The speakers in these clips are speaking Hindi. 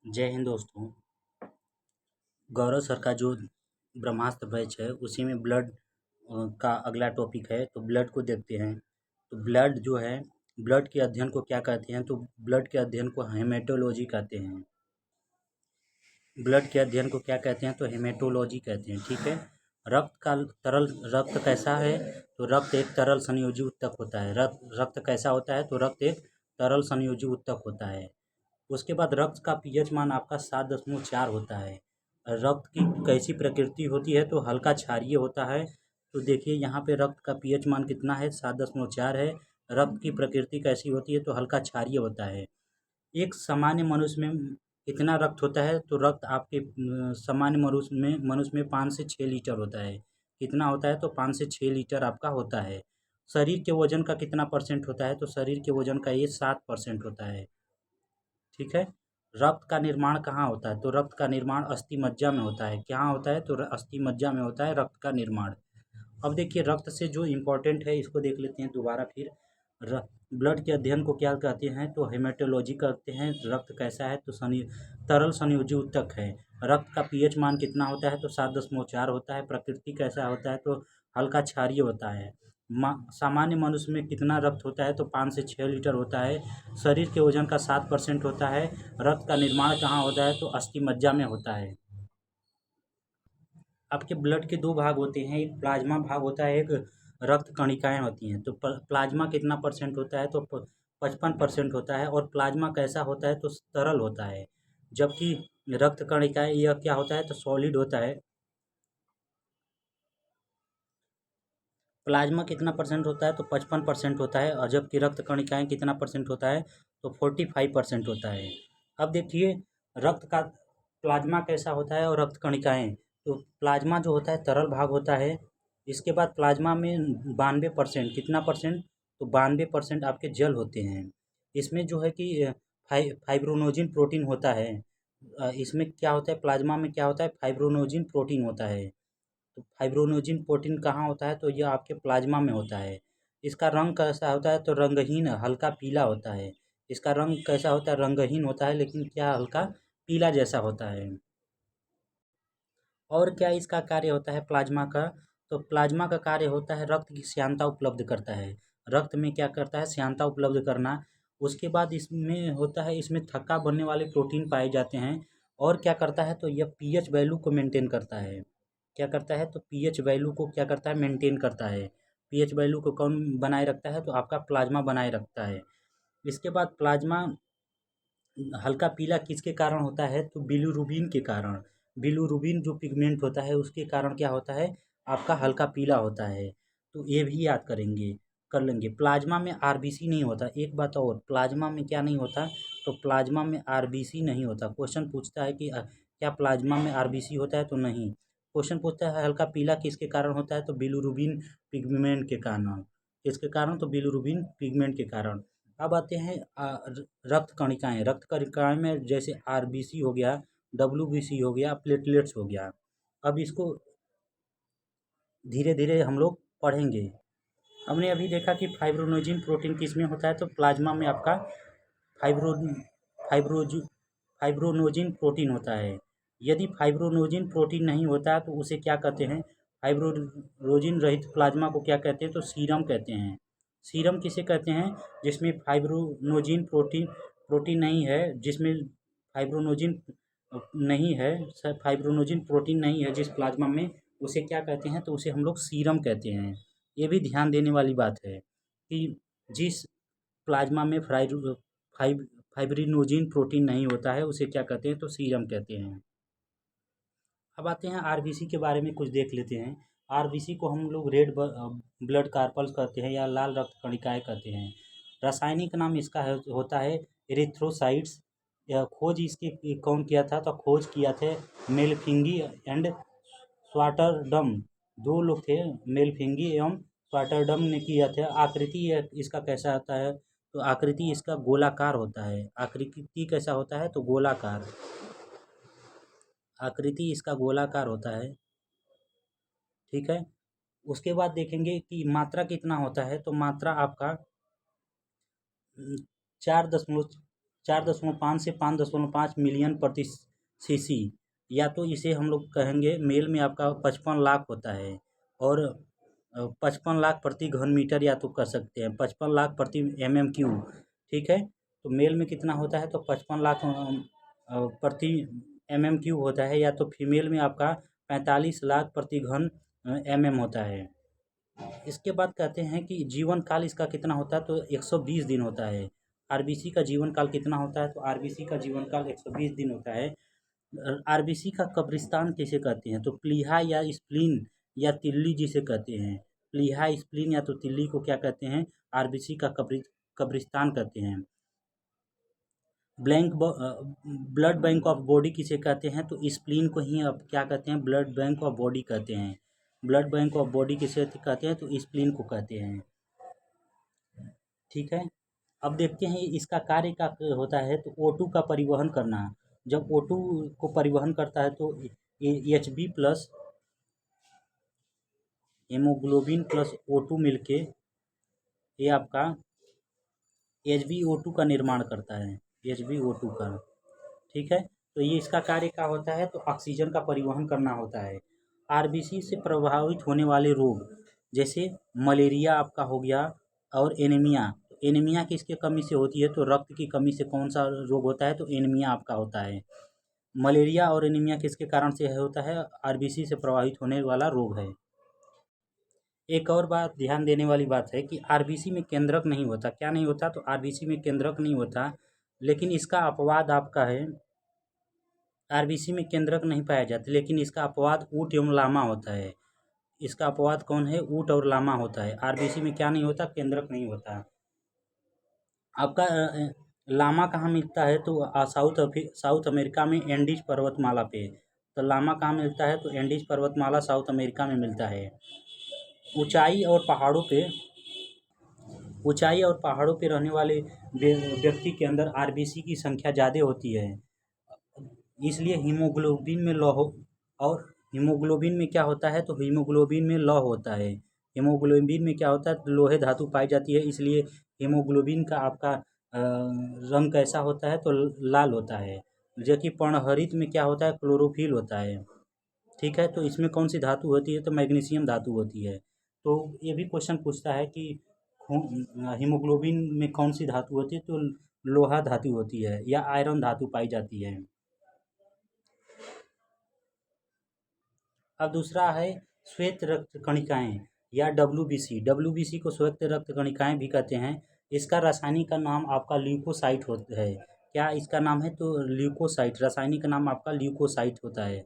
जय हिंद दोस्तों। गौरव सर का जो ब्रह्मास्त्र बैच है उसी में ब्लड का अगला टॉपिक है, तो ब्लड को देखते हैं। तो ब्लड जो है, ब्लड के अध्ययन को क्या कहते हैं? तो ब्लड के अध्ययन को हेमेटोलॉजी कहते हैं। ब्लड के अध्ययन को क्या कहते हैं? तो हेमेटोलॉजी कहते हैं। ठीक है। रक्त का तरल रक्त कैसा है? तो रक्त एक तरल संयोजी ऊतक होता है। रक्त कैसा होता है? तो रक्त एक तरल संयोजी ऊतक होता है। उसके बाद रक्त का पीएच मान आपका 7.4 होता है। रक्त की कैसी प्रकृति होती है? तो हल्का क्षारीय होता है। तो देखिए यहाँ पे रक्त का पीएच मान कितना है? 7.4 है। रक्त की प्रकृति कैसी होती है? तो हल्का क्षारीय होता है। एक सामान्य मनुष्य में कितना रक्त होता है? तो रक्त आपके सामान्य मनुष्य में 5 से 6 लीटर होता है। कितना होता है? तो 5 से 6 लीटर आपका होता है। शरीर के वजन का कितना परसेंट होता है? तो शरीर के वजन का ये 7% होता है। ठीक है। रक्त का निर्माण कहाँ होता है? तो रक्त का निर्माण अस्थि मज्जा में होता है। कहाँ होता है? तो अस्थि मज्जा में होता है रक्त का निर्माण। अब देखिए रक्त से जो इम्पोर्टेंट है इसको देख लेते हैं दोबारा फिर। ब्लड के अध्ययन को क्या कहते हैं? तो हेमेटोलॉजी कहते हैं। रक्त कैसा है? तो तरल संयोजी ऊतक है। रक्त का पीएच मान कितना होता है? तो 7.4 होता है। प्रकृति कैसा होता है? तो हल्का क्षारीय होता है। सामान्य मनुष्य में कितना रक्त होता है? तो 5 से 6 लीटर होता है। शरीर के वजन का 7% होता है। रक्त का निर्माण कहाँ होता है? तो अस्थि मज्जा में होता है। आपके ब्लड के दो भाग होते हैं, एक प्लाज्मा भाग होता है, एक रक्त कणिकाएं होती हैं। तो प्लाज्मा कितना परसेंट होता है? तो 55% होता है। और प्लाज्मा कैसा होता है? तो तरल होता है। जबकि रक्त कणिकाएं यह क्या होता है? तो सॉलिड होता है। प्लाज्मा कितना परसेंट होता है? तो 55% होता है। और जबकि रक्त कणिकाएं कितना परसेंट होता है? तो 45% होता है। अब देखिए रक्त का प्लाज्मा कैसा होता है और रक्त कणिकाएं। तो प्लाज्मा जो होता है तरल भाग होता है। इसके बाद प्लाज्मा में 92% कितना परसेंट? तो 92% आपके जल होते हैं। इसमें जो है कि फाइब्रोनोजिन प्रोटीन होता है। इसमें क्या होता है? प्लाज्मा में क्या होता है? फाइब्रोनोजिन प्रोटीन होता है। तो फाइब्रोनोजिन प्रोटीन कहाँ होता है? तो यह आपके प्लाज्मा में होता है। इसका रंग कैसा होता है? तो रंगहीन हल्का पीला होता है। इसका रंग कैसा होता है? रंगहीन होता है, लेकिन क्या हल्का पीला जैसा होता है। और क्या इसका कार्य होता है प्लाज्मा का? तो प्लाज्मा का कार्य होता है रक्त की श्यानता उपलब्ध करता है। रक्त में क्या करता है? श्यानता उपलब्ध करना। उसके बाद इसमें होता है, इसमें थक्का बनने वाले प्रोटीन पाए जाते हैं। और क्या करता है? तो यह पीएच वैल्यू को मेंटेन करता है। क्या करता है? तो पीएच वैल्यू को क्या करता है? मेंटेन करता है। पीएच वैल्यू को कौन बनाए रखता है? तो आपका प्लाज्मा बनाए रखता है। इसके बाद प्लाज्मा हल्का पीला किसके कारण होता है? तो बिलीरुबिन के कारण। बिलीरुबिन जो पिगमेंट होता है उसके कारण क्या होता है? आपका हल्का पीला होता है। तो ये भी याद करेंगे, कर लेंगे। प्लाज्मा में आरबीसी नहीं होता। एक बात और, प्लाज्मा में क्या नहीं होता? तो प्लाज्मा में आरबीसी नहीं होता। क्वेश्चन पूछता है कि क्या प्लाज्मा में आरबीसी होता है? तो नहीं। क्वेश्चन पूछता है हल्का पीला किसके कारण होता है? तो बिलीरुबिन पिगमेंट के कारण। किसके कारण? तो बिलीरुबिन पिगमेंट के कारण। अब आते हैं रक्त कणिकाएं। रक्त कणिकाएं में जैसे आरबीसी हो गया, डब्ल्यूबीसी हो गया, प्लेटलेट्स हो गया। अब इसको धीरे धीरे हम लोग पढ़ेंगे। हमने अभी देखा कि फाइब्रोनोजिन प्रोटीन किस में होता है? तो प्लाज्मा में आपका फाइब्रो फाइब्रोज फाइब्रोनोजिन प्रोटीन होता है। यदि फाइब्रोनोजिन प्रोटीन नहीं होता है तो उसे क्या कहते हैं? फाइब्रोनोजिन रहित प्लाज्मा को क्या कहते हैं? तो सीरम कहते हैं। सीरम किसे कहते हैं? जिसमें फाइब्रोनोजिन प्रोटीन प्रोटीन नहीं है, जिसमें फाइब्रोनोजिन नहीं है, फाइब्रोनोजिन प्रोटीन नहीं है जिस प्लाज्मा में, उसे क्या कहते हैं? तो उसे हम लोग सीरम कहते हैं। ये भी ध्यान देने वाली बात है कि जिस प्लाज्मा में फाइब्रिनोजिन प्रोटीन नहीं होता है उसे क्या कहते हैं? तो सीरम कहते हैं। अब आते हैं आरबीसी के बारे में कुछ देख लेते हैं। आरबीसी को हम लोग रेड ब्लड कार्पल्स कहते हैं या लाल रक्त कणिकाएं कहते हैं। रासायनिक नाम इसका होता है एरिथ्रोसाइट्स। यह खोज इसकी कौन किया था? तो खोज किया थे मेलफिंगी एंड स्वाटरडम। दो लोग थे, मेलफिंगी एवं स्वाटरडम ने किया था। आकृति इसका कैसा होता है? तो आकृति इसका गोलाकार होता है। आकृति कैसा होता है? तो गोलाकार। आकृति इसका गोलाकार होता है। ठीक है। उसके बाद देखेंगे कि मात्रा कितना होता है? तो मात्रा आपका 4 4.5 से 5.5 मिलियन प्रति सीसी, या तो इसे हम लोग कहेंगे मेल में आपका 55 लाख होता है, और 55 लाख प्रति घन मीटर या तो कर सकते हैं 55 लाख प्रति MM³ ठीक है। तो मेल में कितना होता है तो 55 लाख प्रति MM³ होता है, या तो फीमेल में आपका 45 लाख प्रति घन MM होता है। इसके बाद कहते हैं कि जीवन काल इसका कितना होता है तो 120 दिन होता है। आरबीसी का जीवन काल कितना होता है तो आरबीसी का जीवन काल 120 दिन होता है। आरबीसी का कब्रिस्तान किसे कहते हैं तो प्लीहा या स्प्लीन या तिल्ली जिसे कहते हैं, प्लीहा स्प्लीन या तो तिल्ली को क्या कहते हैं, आरबीसी का कब्रिस्तान कहते हैं। ब्लड बैंक ऑफ बॉडी किसे कहते हैं तो स्प्लीन को ही अब क्या कहते हैं, ब्लड बैंक ऑफ बॉडी कहते हैं। ब्लड बैंक ऑफ बॉडी किसे कहते हैं तो स्प्लीन को कहते हैं, ठीक है। अब देखते हैं इसका कार्य क्या होता है तो O2 का परिवहन करना। जब O2 को परिवहन करता है तो Hb plus haemoglobin plus O2 मिलके ये आपका HbO2 का निर्माण करता है, HbO2 का, ठीक है। तो ये इसका कार्य क्या होता है तो ऑक्सीजन का परिवहन करना होता है। आरबीसी से प्रभावित होने वाले रोग जैसे मलेरिया आपका हो गया और एनीमिया। एनीमिया किसके कमी से होती है तो रक्त की कमी से कौन सा रोग होता है तो एनीमिया आपका होता है। मलेरिया और एनीमिया किसके कारण से होता है, आरबीसी से प्रभावित होने वाला रोग है। एक और बात ध्यान देने वाली बात है कि आरबीसी में केंद्रक नहीं होता। क्या नहीं होता तो आरबीसी में केंद्रक नहीं होता, लेकिन इसका अपवाद आपका है। आरबीसी में केंद्रक नहीं पाया जाता, लेकिन इसका अपवाद ऊँट एवं लामा होता है। इसका अपवाद कौन है, ऊँट और लामा होता है। आरबीसी में क्या नहीं होता, केंद्रक नहीं होता। आपका लामा कहाँ मिलता है तो साउथ अमेरिका में एंडीज पर्वतमाला पे। तो लामा कहाँ मिलता है तो एंडीज पर्वतमाला साउथ अमेरिका में मिलता है। ऊंचाई और पहाड़ों पे रहने वाले व्यक्ति के अंदर आरबीसी की संख्या ज़्यादा होती है, इसलिए हीमोग्लोबिन में लौह, और हीमोग्लोबिन में क्या होता है तो हीमोग्लोबिन में लौह होता है। हीमोग्लोबिन में क्या होता है तो लोहे धातु पाई जाती है, इसलिए हीमोग्लोबिन का आपका रंग कैसा होता है तो लाल होता है। जबकि पर्णहरित में क्या होता है, क्लोरोफिल होता है, ठीक है। तो इसमें कौन सी धातु होती है तो मैग्नीशियम धातु होती है। तो ये भी क्वेश्चन पूछता है कि हीमोग्लोबिन में कौन सी धातु होती है तो लोहा धातु होती है या आयरन धातु पाई जाती है। अब दूसरा है श्वेत रक्त कणिकाएं या डब्ल्यूबीसी को श्वेत रक्त कणिकाएं भी कहते हैं। इसका रासायनिक नाम आपका ल्यूकोसाइट होता है। क्या इसका नाम है तो ल्यूकोसाइट, रासायनिक नाम आपका ल्यूकोसाइट होता है।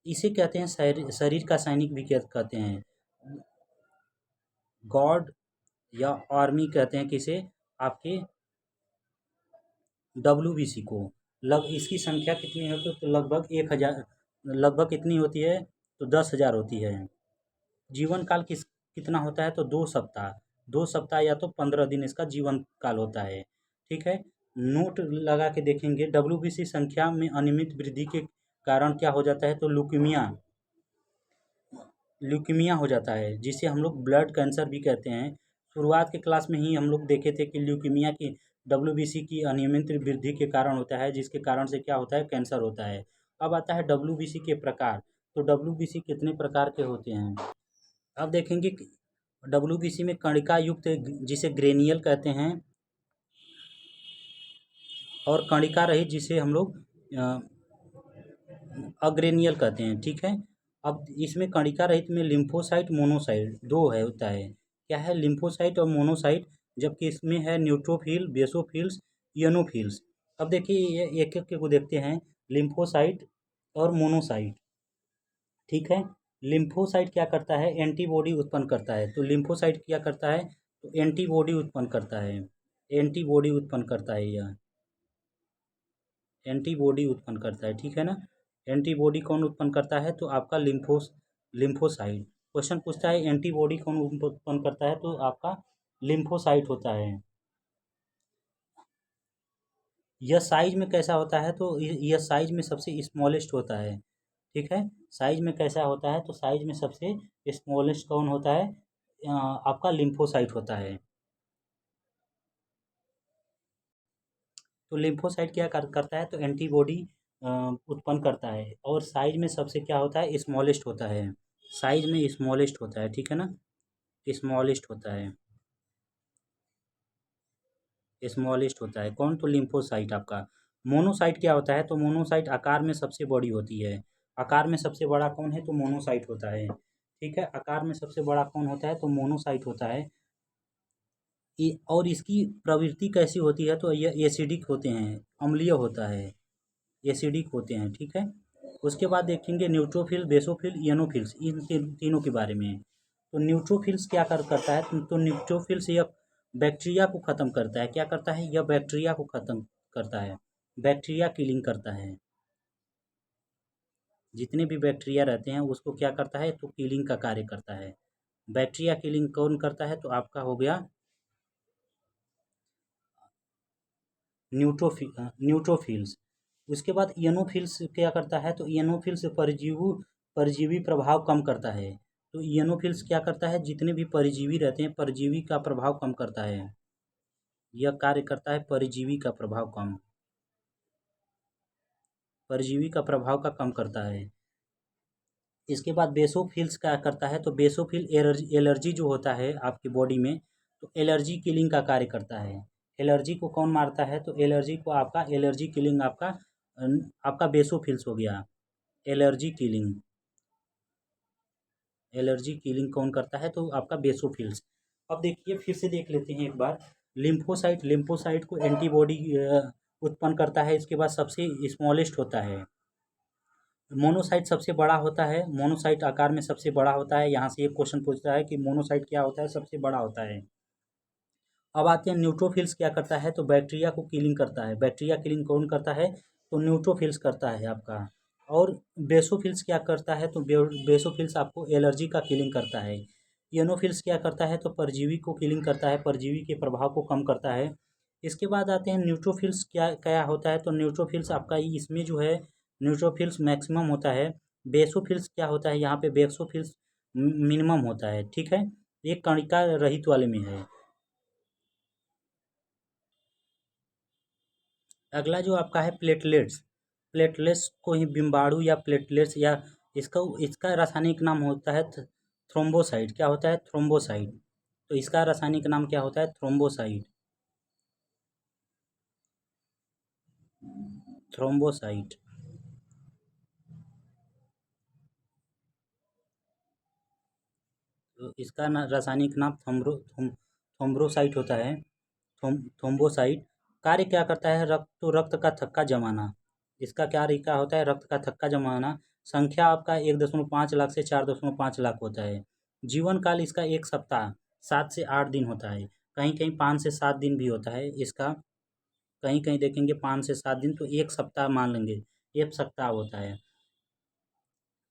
इसे कहते हैं शरीर का सैनिक भी कहते हैं, गॉड या आर्मी कहते हैं किसे, आपके डब्ल्यूबीसी को। इसकी संख्या कितनी है तो लगभग 1000, लगभग कितनी होती है तो 10,000 होती है। जीवन काल कितना होता है तो 2 सप्ताह, 2 सप्ताह या तो 15 दिन इसका जीवन काल होता है, ठीक है। नोट लगा के देखेंगे, डब्ल्यूबीसी संख्या में अनियमित वृद्धि के कारण क्या हो जाता है तो ल्यूकीमिया हो जाता है, जिसे हम लोग ब्लड कैंसर भी कहते हैं। शुरुआत के क्लास में ही हम लोग देखे थे कि ल्यूकीमिया की डब्ल्यूबीसी की अनियमित वृद्धि के कारण होता है, जिसके कारण से क्या होता है, कैंसर होता है। अब आता है डब्ल्यूबीसी के प्रकार। तो डब्ल्यूबीसी कितने प्रकार के होते हैं अब देखेंगे। डब्ल्यूबीसी में कणिका युक्त जिसे ग्रेनियल कहते हैं, और कणिका रहित जिसे हम लोग अग्रेनियल कहते हैं, ठीक है। अब इसमें कणिका रहित में लिम्फोसाइट मोनोसाइट दो है होता है। क्या है, लिम्फोसाइट और मोनोसाइट, जबकि इसमें है न्यूट्रोफिल, बेसोफिल्स, इयोनोफिल्स। अब देखिए ये एक एक को देखते हैं, लिम्फोसाइट और मोनोसाइट, ठीक है। लिम्फोसाइट क्या करता है, एंटीबॉडी उत्पन्न करता है। तो लिम्फोसाइट क्या करता है तो एंटीबॉडी उत्पन्न करता है, एंटीबॉडी उत्पन्न करता है, यह एंटीबॉडी उत्पन्न करता है, ठीक है ना। एंटीबॉडी कौन उत्पन्न करता है तो आपका लिम्फोसाइट। क्वेश्चन पूछता है एंटीबॉडी कौन उत्पन्न करता है तो आपका लिम्फोसाइट होता है। यह साइज में कैसा होता है तो यह साइज में सबसे स्मॉलेस्ट होता है, ठीक है। साइज में कैसा होता है तो साइज में सबसे स्मॉलेस्ट कौन होता है, आपका लिम्फोसाइट होता है। तो लिम्फोसाइट क्या करता है, तो एंटीबॉडी उत्पन्न करता है, और साइज में सबसे क्या होता है, स्मॉलेस्ट होता है, साइज में स्मॉलेस्ट होता है, ठीक है ना, स्मॉलेस्ट होता है, स्मॉलेस्ट होता है कौन, तो लिम्फोसाइट आपका। मोनोसाइट क्या होता है, तो मोनोसाइट आकार में सबसे बड़ी होती है, आकार में सबसे बड़ा कौन है, तो मोनोसाइट होता है, ठीक है, आकार में सबसे बड़ा कौन होता है, तो मोनोसाइट होता है। और इसकी प्रवृत्ति कैसी होती है, तो ये एसिडिक होते हैं, अम्लीय होता है, एसिडिक होते हैं, ठीक है। उसके बाद देखेंगे न्यूट्रोफिल, बेसोफिल, इयोनोफिल्स, इन तीनों के बारे में। तो न्यूट्रोफिल्स क्या करता है, तो न्यूट्रोफिल्स यह बैक्टीरिया को ख़त्म करता है, क्या करता है, यह बैक्टीरिया को ख़त्म करता है, बैक्टीरिया किलिंग करता है, जितने भी बैक्टीरिया रहते हैं उसको क्या करता है, तो किलिंग का कार्य करता है। बैक्टीरिया किलिंग कौन करता है, तो आपका हो गया न्यूट्रोफिल्स। उसके बाद इयोनोफिल्स क्या करता है, तो इयोनोफिल्स परजीवी प्रभाव कम करता है। तो इयोनोफिल्स क्या करता है, जितने भी परजीवी रहते हैं परजीवी का प्रभाव कम करता है, यह कार्य करता है परजीवी का प्रभाव कम, परजीवी का प्रभाव का कम करता है। इसके बाद बेसोफिल्स क्या करता है, तो बेसोफिल एलर्जी जो होता है आपकी बॉडी में, तो एलर्जी किलिंग का कार्य करता है। एलर्जी को कौन मारता है, तो एलर्जी को आपका एलर्जी किलिंग आपका बेसोफिल्स हो गया, एलर्जी किलिंग, एलर्जी किलिंग कौन करता है, तो आपका बेसोफिल्स। अब देखिए फिर से देख लेते हैं एक बार, लिम्फोसाइट, लिम्फोसाइट को एंटीबॉडी उत्पन्न करता है, इसके बाद सबसे स्मॉलेस्ट होता है। मोनोसाइट सबसे बड़ा होता है, मोनोसाइट आकार में सबसे बड़ा होता है, यहाँ से एक क्वेश्चन पूछता है कि मोनोसाइट क्या होता है, सबसे बड़ा होता है। अब आते हैं न्यूट्रोफिल्स क्या करता है, तो बैक्टीरिया को किलिंग करता है, बैक्टीरिया किलिंग कौन करता है, तो न्यूट्रोफिल्स करता है आपका। और बेसोफिल्स क्या करता है, तो बेसोफिल्स आपको एलर्जी का किलिंग करता है। इयोनोफिल्स क्या करता है, तो परजीवी को किलिंग करता है, परजीवी के प्रभाव को कम करता है। इसके बाद आते हैं न्यूट्रोफिल्स क्या क्या होता है, तो न्यूट्रोफिल्स आपका इसमें जो है न्यूट्रोफिल्स मैक्सिमम होता है। बेसोफिल्स क्या होता है, यहाँ पे बेसोफिल्स मिनिमम होता है, ठीक है, ये कणिका रहित वाले में है। अगला जो आपका है प्लेटलेट्स, प्लेटलेट्स को ही बिम्बाणु या प्लेटलेट्स या इसका इसका रासायनिक नाम होता है थ्रोम्बोसाइट, क्या होता है, थ्रोम्बोसाइट। तो इसका रासायनिक नाम क्या होता है, थ्रोम्बोसाइट, थ्रोम्बोसाइट। तो इसका रासायनिक नाम थ्रोम्बोसाइट होता है, थ्रोम्बोसाइट। कार्य क्या करता है, रक्त का थक्का जमाना, इसका कार्य क्या होता है, रक्त का थक्का जमाना। संख्या आपका 1.5 लाख से 4.5 लाख होता है। जीवन काल इसका 1 सप्ताह 7 से 8 दिन होता है, कहीं कहीं 5 से 7 दिन भी होता है इसका, कहीं कहीं देखेंगे 5 से 7 दिन, तो 1 सप्ताह मान लेंगे, 1 सप्ताह होता है।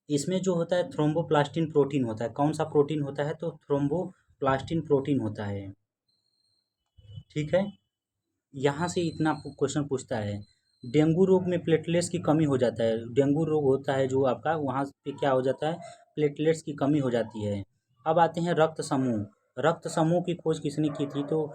इसमें जो होता है थ्रोम्बोप्लास्टिन प्रोटीन होता है, कौन सा प्रोटीन होता है, तो थ्रोम्बोप्लास्टिन प्रोटीन होता है, ठीक है। यहाँ से इतना क्वेश्चन पूछता है। डेंगू रोग में प्लेटलेट्स की कमी हो जाता है, डेंगू रोग होता है जो आपका, वहाँ पे क्या हो जाता है, प्लेटलेट्स की कमी हो जाती है। अब आते हैं रक्त समूह, रक्त समूह की खोज किसने की थी, तो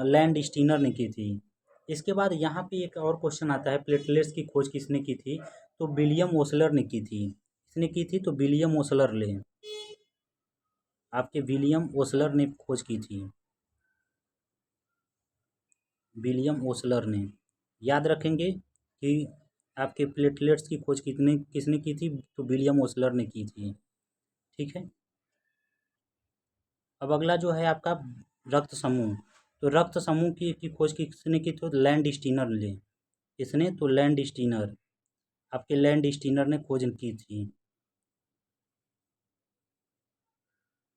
लैंड स्टीनर ने की थी। इसके बाद यहाँ पे एक और क्वेश्चन आता है, प्लेटलेट्स की खोज किसने की थी, तो विलियम ओसलर ने की थी, किसने की थी, तो विलियम ओसलर ले, आपके विलियम ओसलर ने खोज की थी, विलियम ओसलर ने। याद रखेंगे कि आपके प्लेटलेट्स की खोज कितने किसने की थी, तो विलियम ओसलर ने की थी, ठीक है। अब अगला जो है आपका रक्त समूह, तो रक्त समूह की खोज किसने की, तो लैंड स्टीनर ने, किसने, तो लैंड स्टीनर, आपके लैंड स्टीनर ने खोज की थी,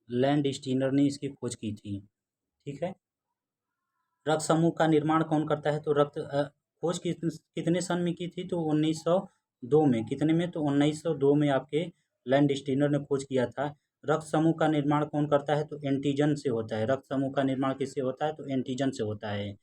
लैंड स्टीनर ने इसकी खोज की थी, ठीक है। रक्त समूह का निर्माण कौन करता है, तो खोज कितने सन में की थी, तो 1902 में, कितने में, तो 1902 में आपके लैंड स्टीनर ने खोज किया था। रक्त समूह का निर्माण कौन करता है, तो एंटीजन से होता है, रक्त समूह का निर्माण किससे होता है, तो एंटीजन से होता है।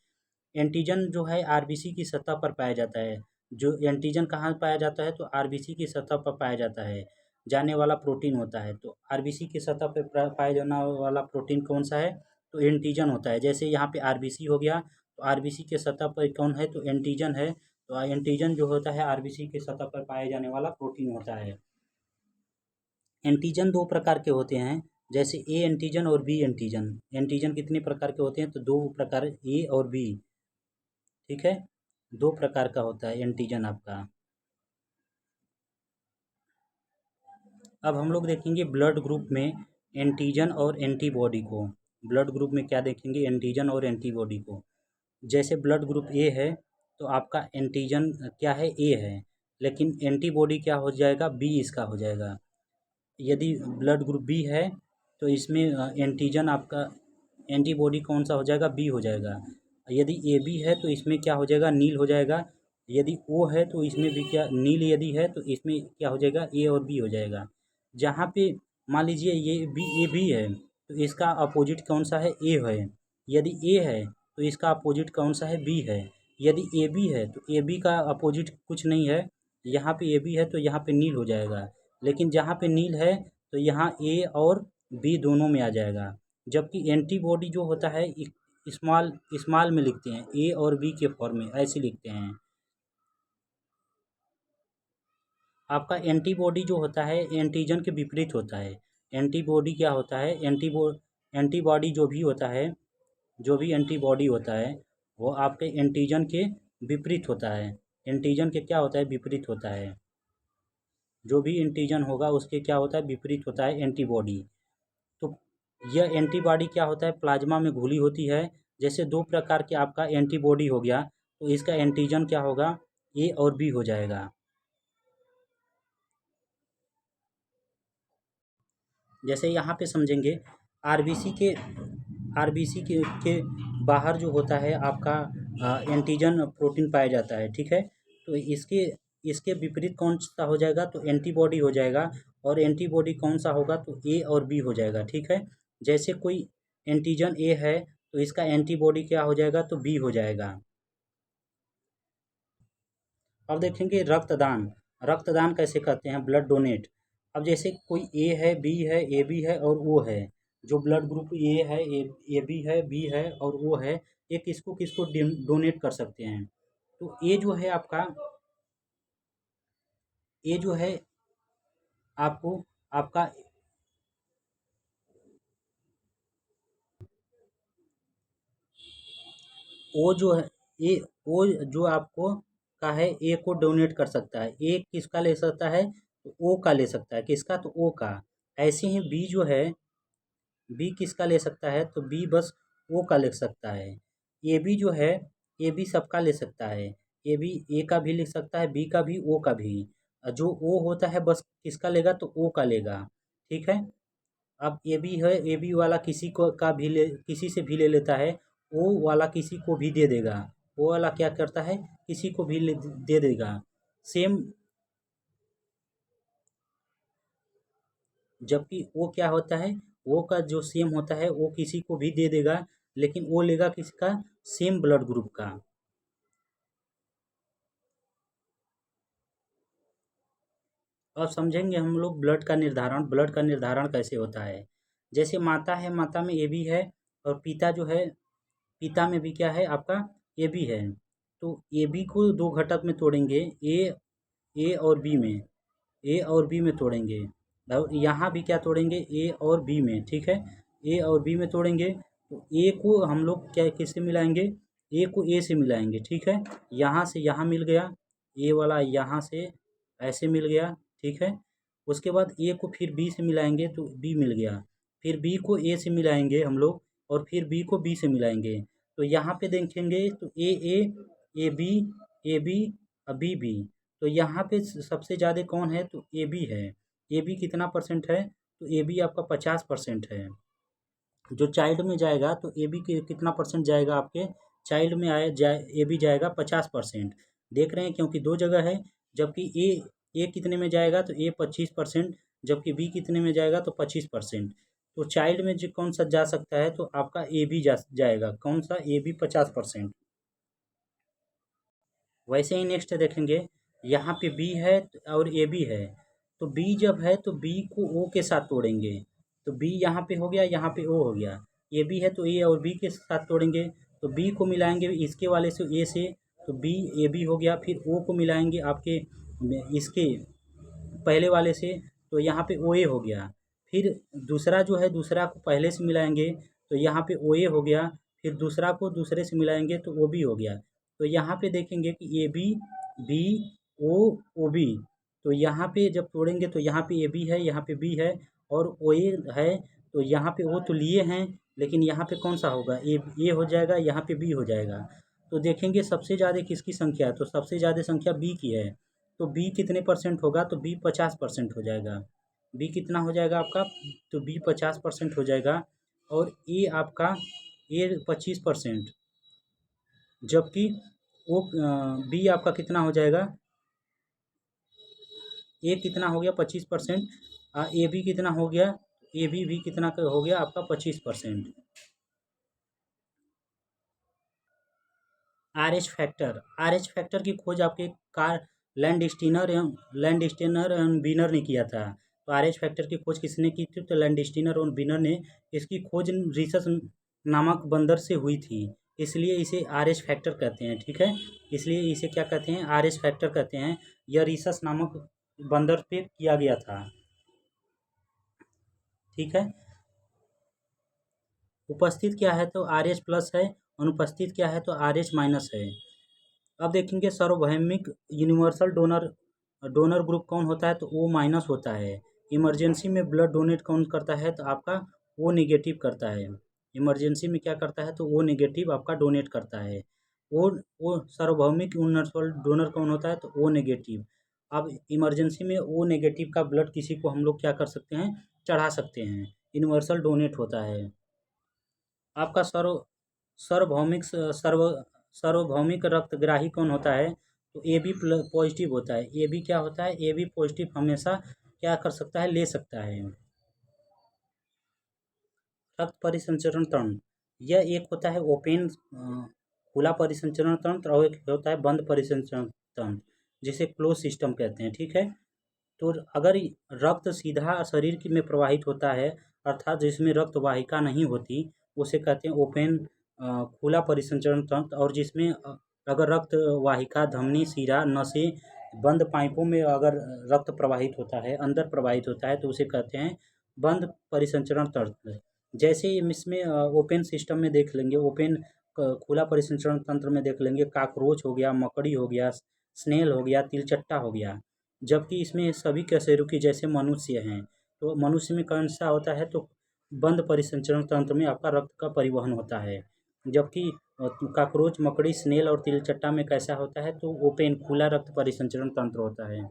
एंटीजन जो है आरबीसी की सतह पर पाया जाता है, जो एंटीजन कहाँ पाया जाता है, तो आरबीसी की सतह पर पाया जाता है, जाने वाला प्रोटीन होता है। तो आरबीसी की सतह पर पाया जाने वाला प्रोटीन कौन सा है, तो एंटीजन होता है। जैसे यहाँ पे आरबीसी हो गया, तो आरबीसी के सतह पर कौन है, तो एंटीजन है। तो एंटीजन जो होता है आरबीसी के सतह पर पाया जाने वाला प्रोटीन होता है। एंटीजन दो प्रकार के होते हैं, जैसे ए एंटीजन और बी एंटीजन। एंटीजन कितने प्रकार के होते हैं, तो दो प्रकार, ए और बी। ठीक है, दो प्रकार का होता है एंटीजन आपका। अब हम लोग देखेंगे ब्लड ग्रुप में एंटीजन और एंटीबॉडी को। ब्लड ग्रुप में क्या देखेंगे, एंटीजन और एंटीबॉडी को। जैसे ब्लड ग्रुप ए है तो आपका एंटीजन क्या है, ए है, लेकिन एंटीबॉडी क्या हो जाएगा, बी इसका हो जाएगा। यदि ब्लड ग्रुप बी है तो इसमें एंटीजन आपका, एंटीबॉडी कौन सा हो जाएगा, बी हो जाएगा। यदि ए बी है तो इसमें क्या हो जाएगा, नील हो जाएगा। यदि ओ है तो इसमें भी क्या, नील यदि है तो इसमें क्या हो जाएगा, ए और बी हो जाएगा। जहाँ पे मान लीजिए ये बी है तो इसका अपोजिट कौन सा है, ए है। यदि ए है तो इसका अपोजिट कौन सा है, बी है। यदि ए बी है तो ए बी का अपोजिट कुछ नहीं है, यहाँ पे ए बी है तो यहाँ पे नील हो जाएगा। लेकिन जहाँ पे नील है तो यहाँ ए और बी दोनों में आ जाएगा। जबकि एंटीबॉडी जो होता है स्मॉल स्मॉल में लिखते हैं, ए और बी के फॉर्म में ऐसे लिखते हैं। आपका एंटीबॉडी जो होता है एंटीजन के विपरीत होता है। एंटीबॉडी क्या होता है, एंटीबॉडी जो भी होता है, जो भी एंटीबॉडी होता है वो आपके एंटीजन के विपरीत होता है। एंटीजन के क्या होता है, विपरीत होता है। जो भी एंटीजन होगा उसके क्या होता है, विपरीत होता है एंटीबॉडी। तो यह एंटीबॉडी क्या होता है, प्लाज्मा में घुली होती है। जैसे दो प्रकार के आपका एंटीबॉडी हो गया तो इसका एंटीजन क्या होगा, ए और बी हो जाएगा। जैसे यहाँ पे समझेंगे आरबीसी के के बाहर जो होता है आपका एंटीजन प्रोटीन पाया जाता है। ठीक है, तो इसके इसके विपरीत कौन सा हो जाएगा, तो एंटीबॉडी हो जाएगा। और एंटीबॉडी कौन सा होगा, तो ए और बी हो जाएगा। ठीक है, जैसे कोई एंटीजन ए है तो इसका एंटीबॉडी क्या हो जाएगा, तो बी हो जाएगा। अब देखेंगे रक्तदान। रक्तदान कैसे करते हैं, ब्लड डोनेट। अब जैसे कोई ए है, बी है, ए बी है और ओ है। जो ब्लड ग्रुप ए है, ए बी है, बी है और ओ है, ये किसको किसको डोनेट कर सकते हैं। तो ए जो है आपका, ए जो है आपको, आपका ओ जो है, ए ओ जो आपको का है, ए को डोनेट कर सकता है। ए किसका ले सकता है, तो ओ का ले सकता है। किसका, तो ओ का। ऐसे ही बी जो है, बी किसका ले सकता है, तो बी बस ओ का ले सकता है। ए बी जो है, ए बी सबका ले सकता है। ए बी ए का भी ले सकता है, बी का भी, ओ का भी। जो ओ होता है बस किसका लेगा, तो ओ का लेगा। ठीक है, अब ए बी है, ए बी वाला किसी को का भी ले, किसी से भी ले लेता है। ओ वाला किसी को भी दे देगा। ओ वाला क्या करता है, किसी को भी दे देगा। सेम, जबकि वो क्या होता है, वो का जो सेम होता है वो किसी को भी दे देगा, लेकिन वो लेगा किसका, सेम ब्लड ग्रुप का। अब समझेंगे हम लोग ब्लड का निर्धारण कैसे होता है। जैसे माता है, माता में ए बी है, और पिता जो है, पिता में भी क्या है आपका, ए बी है। तो ए बी को दो घटक में तोड़ेंगे, ए और बी में, ए और बी में तोड़ेंगे। और यहाँ भी क्या तोड़ेंगे, ए और बी में। ठीक है, ए और बी में तोड़ेंगे तो ए को हम लोग क्या किससे मिलाएंगे, ए को ए से मिलाएंगे। ठीक है, यहाँ से यहाँ मिल गया, ए वाला यहाँ से ऐसे मिल गया। ठीक है, उसके बाद ए को फिर बी से मिलाएंगे तो बी मिल गया। फिर बी को ए से मिलाएंगे हम लोग, और फिर बी को बी से मिलाएंगे। तो यहाँ पे देखेंगे तो A B, A B, B B. तो यहाँ पे सबसे ज़्यादा कौन है, तो ए बी है। ए बी कितना परसेंट है, तो ए बी आपका 50% है। जो चाइल्ड में जाएगा तो ए बी कितना परसेंट जाएगा, आपके चाइल्ड में ए बी जाएगा 50%। देख रहे हैं, क्योंकि दो जगह है। जबकि ए कितने में जाएगा, तो ए 25%, जबकि बी कितने में जाएगा, तो 25%। तो चाइल्ड में जो कौन सा जा सकता है, तो आपका ए बी जाएगा। कौन सा, ए बी 50%। वैसे ही नेक्स्ट देखेंगे, यहाँ पे बी है और ए बी है। तो बी जब है तो बी को ओ के साथ तोड़ेंगे। तो बी यहाँ पे हो गया, यहाँ पे ओ हो गया। ए बी है तो ए और बी के साथ तोड़ेंगे। तो बी को मिलाएंगे इसके वाले से ए से, तो बी ए बी हो गया। फिर ओ को मिलाएंगे आपके इसके पहले वाले से, तो यहाँ पे ओ ए हो गया। फिर दूसरा जो है दूसरा को पहले से मिलाएंगे तो यहाँ पे ओ ए हो गया। फिर दूसरा को दूसरे से मिलाएंगे तो ओ बी हो गया। तो यहाँ पे देखेंगे कि A B B O O B, तो यहाँ पे जब तोड़ेंगे तो यहाँ पे ए बी है, यहाँ पे बी है और ओ ए है। तो यहाँ पे ओ तो लिए हैं, लेकिन यहाँ पे कौन सा होगा, ए हो जाएगा, यहाँ पे बी हो जाएगा। तो देखेंगे सबसे ज़्यादा किसकी संख्या है, तो सबसे ज़्यादा संख्या बी की है। तो बी कितने परसेंट होगा, तो बी 50% हो जाएगा। बी कितना हो जाएगा आपका, तो बी 50% हो जाएगा। और ए आपका ए 25%, जबकि वो बी आपका कितना हो जाएगा, ए कितना हो गया 25%, ए बी कितना हो गया, ए बी भी कितना हो गया आपका 25%। आर एच फैक्टर की खोज आपके कार लैंडस्टीनर एवं बीनर ने किया था। तो आर एच फैक्टर की खोज किसने की थी, तो लैंडस्टीनर और बीनर ने। इसकी खोज रिसस नामक बंदर से हुई थी, इसलिए इसे आर एच फैक्टर कहते हैं। ठीक है, इसलिए इसे क्या कहते हैं, आर एच फैक्टर कहते हैं। यह रिसस नामक बंदर पे किया गया था। ठीक है, उपस्थित क्या है, तो आर एच प्लस है। अनुपस्थित क्या है, तो आर एच माइनस है। अब देखेंगे सार्वभौमिक यूनिवर्सल डोनर डोनर ग्रुप कौन होता है, तो ओ माइनस होता है। इमरजेंसी में ब्लड डोनेट कौन करता है, तो आपका ओ नेगेटिव करता है। इमरजेंसी में क्या करता है, तो ओ नेगेटिव आपका डोनेट करता है। ओ सार्वभौमिक यूनिवर्सल डोनर कौन होता है, तो ओ नेगेटिव। अब इमरजेंसी में ओ नेगेटिव का ब्लड किसी को हम लोग क्या कर सकते हैं, चढ़ा सकते हैं। यूनिवर्सल डोनेट होता है। आपका सार्वभौमिक सार्वभौमिक रक्तग्राही कौन होता है, तो ए बी पॉजिटिव होता है। ए बी क्या होता है, ए बी पॉजिटिव हमेशा क्या कर सकता है, ले सकता है। रक्त परिसंचरण तंत्र, यह एक होता है ओपन खुला परिसंचरण तंत्र, और एक होता है बंद परिसंचरण तंत्र, जिसे क्लोज सिस्टम कहते हैं। ठीक है, तो अगर रक्त सीधा शरीर में प्रवाहित होता है, अर्थात जिसमें रक्त वाहिका नहीं होती, उसे कहते हैं ओपन खुला परिसंचरण तंत्र। और जिसमें अगर रक्त वाहिका, धमनी, शिरा, नसें, बंद पाइपों में अगर रक्त प्रवाहित होता है, अंदर प्रवाहित होता है, तो उसे कहते हैं बंद परिसंचरण तंत्र। जैसे इसमें ओपन सिस्टम में देख लेंगे, ओपन खुला परिसंचरण तंत्र में देख लेंगे, काकरोच हो गया, मकड़ी हो गया, स्नेल हो गया, तिलचट्टा हो गया। जबकि इसमें सभी कशेरुकी जैसे मनुष्य हैं। तो मनुष्य में कौन सा होता है, तो बंद परिसंचरण तंत्र में आपका रक्त का परिवहन होता है। जबकि काकरोच, मकड़ी, स्नेल और तिलचट्टा में कैसा होता है, तो ओपन खुला रक्त परिसंचरण तंत्र होता है।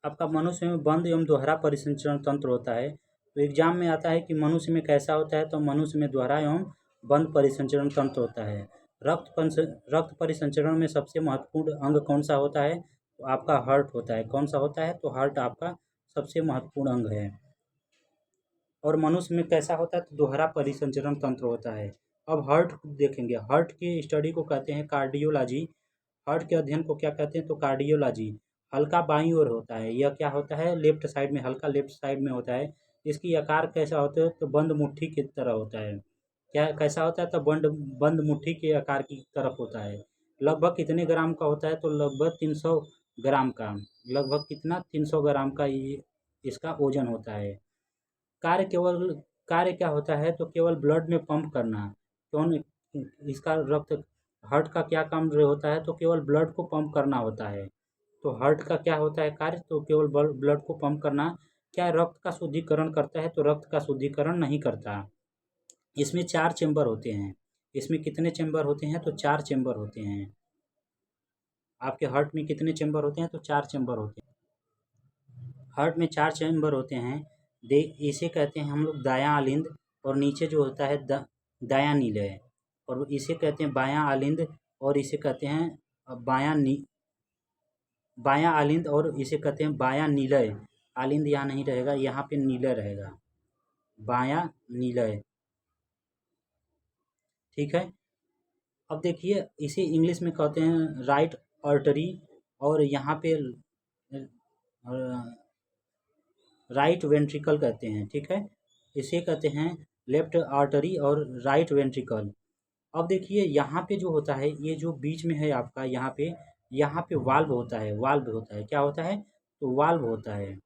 आपका मनुष्य में बंद एवं दोहरा परिसंचरण तंत्र होता है। तो एग्जाम में आता है कि मनुष्य में कैसा होता है, तो मनुष्य में दोहरा एवं बंद परिसंचरण तंत्र होता है। रक्त परिसंचरण में सबसे महत्वपूर्ण अंग कौन सा होता है, तो आपका हार्ट होता है। कौन सा होता है, तो हार्ट आपका सबसे महत्वपूर्ण अंग है। और मनुष्य में कैसा होता है, तो दोहरा परिसंचरण तंत्र होता है। अब हार्ट देखेंगे, हार्ट की स्टडी को कहते हैं कार्डियोलॉजी। हार्ट के अध्ययन को क्या कहते हैं, तो कार्डियोलॉजी। हल्का बाईं ओर होता है, यह क्या होता है, लेफ्ट साइड में, हल्का लेफ्ट साइड में होता है। इसकी आकार कैसा होता है, तो बंद मुट्ठी की तरह होता है। क्या कैसा होता है, तो बंद बंद मुट्ठी के आकार की तरफ होता है। लगभग कितने ग्राम का होता है, तो लगभग 300 ग्राम का। लगभग कितना, 300 ग्राम का ये इसका ओजन होता है। कार्य केवल कार्य क्या होता है, तो केवल ब्लड में पंप करना। कौन इसका रक्त, हार्ट का क्या काम होता है, तो केवल ब्लड को पंप करना होता है। तो हार्ट का क्या होता है कार्य, तो केवल ब्लड को पंप करना। क्या रक्त का शुद्धिकरण करता है, तो रक्त का शुद्धिकरण नहीं करता। इसमें 4 चेंबर होते हैं। इसमें कितने चेंबर होते हैं, तो 4 चेंबर होते हैं। आपके हार्ट में कितने चेंबर होते हैं, तो 4 चेंबर होते हैं। हार्ट में 4 चेंबर होते हैं। इसे कहते हैं हम लोग दायां आलिंद, और नीचे जो होता है दायां निलय, और इसे कहते हैं बायां आलिंद, और इसे कहते हैं बायां आलिंद, और इसे कहते हैं बायां निलय। आलिंद यहाँ नहीं रहेगा, यहाँ पे निलय रहेगा, बायां निलय। ठीक है, अब देखिए इसे इंग्लिश में कहते हैं राइट आर्टरी, और यहाँ पे राइट वेंट्रिकल कहते हैं। ठीक है, इसे कहते हैं लेफ्ट आर्टरी और राइट वेंट्रिकल। अब देखिए यहाँ पे जो होता है, ये जो बीच में है आपका, यहाँ पे वाल्व होता है, क्या होता है? तो वाल्व होता है।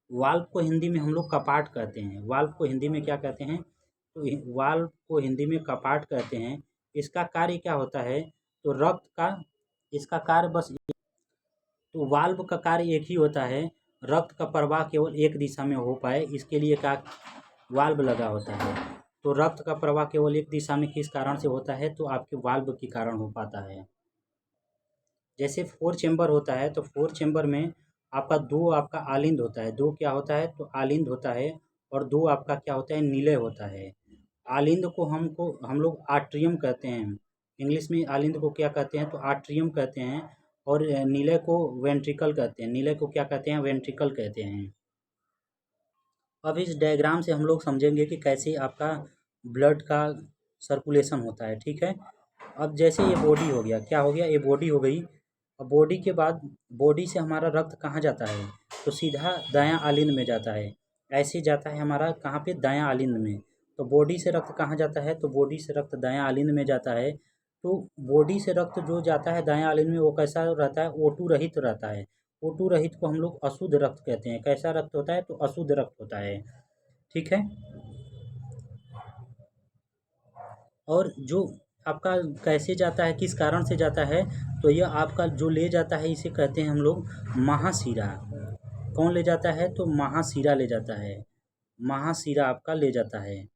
वाल्व को हिंदी में हम लोग कपाट कहते हैं। वाल्व को हिंदी में क्या कहते हैं? तो वाल्व को हिंदी में कपाट कहते हैं। इसका कार्य क्या होता है? तो रक्त का इसका कार्य बस, तो वाल्व का कार्य एक ही होता है, रक्त का प्रवाह केवल एक दिशा में हो पाए, इसके लिए क्या वाल्व लगा होता है। तो रक्त का प्रवाह केवल एक दिशा में किस कारण से होता है? तो आपके वाल्व के कारण हो पाता है। जैसे फोर चेंबर होता है, तो फोर चेंबर में आपका दो आपका आलिंद होता है। दो क्या होता है? तो आलिंद होता है। और दो आपका क्या होता है? निलय होता है। आलिंद को हम लोग आट्रियम कहते हैं। इंग्लिश में आलिंद को क्या कहते हैं? तो आट्रियम कहते हैं। और निलय को वेंट्रिकल कहते हैं। निलय को क्या कहते हैं? वेंट्रिकल कहते हैं। अब इस डायग्राम से हम लोग समझेंगे कि कैसे आपका ब्लड का सर्कुलेशन होता है। ठीक है। अब जैसे ये बॉडी हो गया, क्या हो गया? ये बॉडी हो गई। अब बॉडी के बाद, बॉडी से हमारा रक्त कहाँ जाता है? तो सीधा दायां आलिंद में जाता है। ऐसे जाता है हमारा कहाँ पे? दायां आलिंद में। तो बॉडी से रक्त कहाँ जाता है? तो बॉडी से रक्त दायां आलिंद में जाता है। तो बॉडी से रक्त जो जाता है दायां आलिंद में, वो कैसा रहता है? O2 रहित रहता है। O2 रहित को हम लोग अशुद्ध रक्त कहते हैं। कैसा रक्त होता है? तो अशुद्ध रक्त होता है। ठीक है। और जो आपका कैसे जाता है, किस कारण से जाता है? तो यह आपका जो ले जाता है, इसे कहते हैं हम लोग महाशिरा। कौन ले जाता है? तो महाशिरा ले जाता है। महाशिरा आपका ले जाता है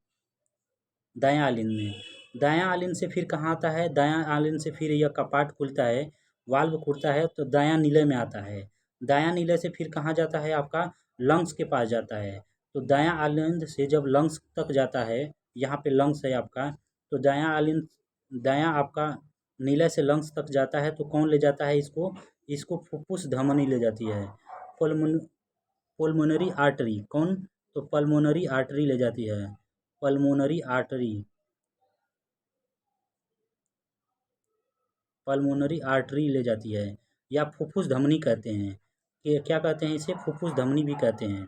दायां आलिंद में। दायां आलिंद से फिर कहाँ आता है? दायां आलिंद से फिर यह कपाट खुलता है, वाल्व खुलता है, तो दायां नीले में आता है। दायां नीले से फिर कहाँ जाता है? आपका लंग्स के पास जाता है। तो दायां आलिंद से जब लंग्स तक जाता है, यहाँ पे लंग्स है आपका, तो दायां आपका नीले से लंग्स तक जाता है, तो कौन ले जाता है इसको? इसको फुफ्फुस धमनी ले जाती है। पल्मोन पल्मोनरी आर्टरी। कौन? तो पल्मोनरी आर्टरी ले जाती है। Pulmonary artery. पल्मोनरी आर्टरी ले जाती है, या फुफ्फुस धमनी कहते हैं। कि क्या कहते हैं इसे? फुफ्फुस धमनी भी कहते हैं।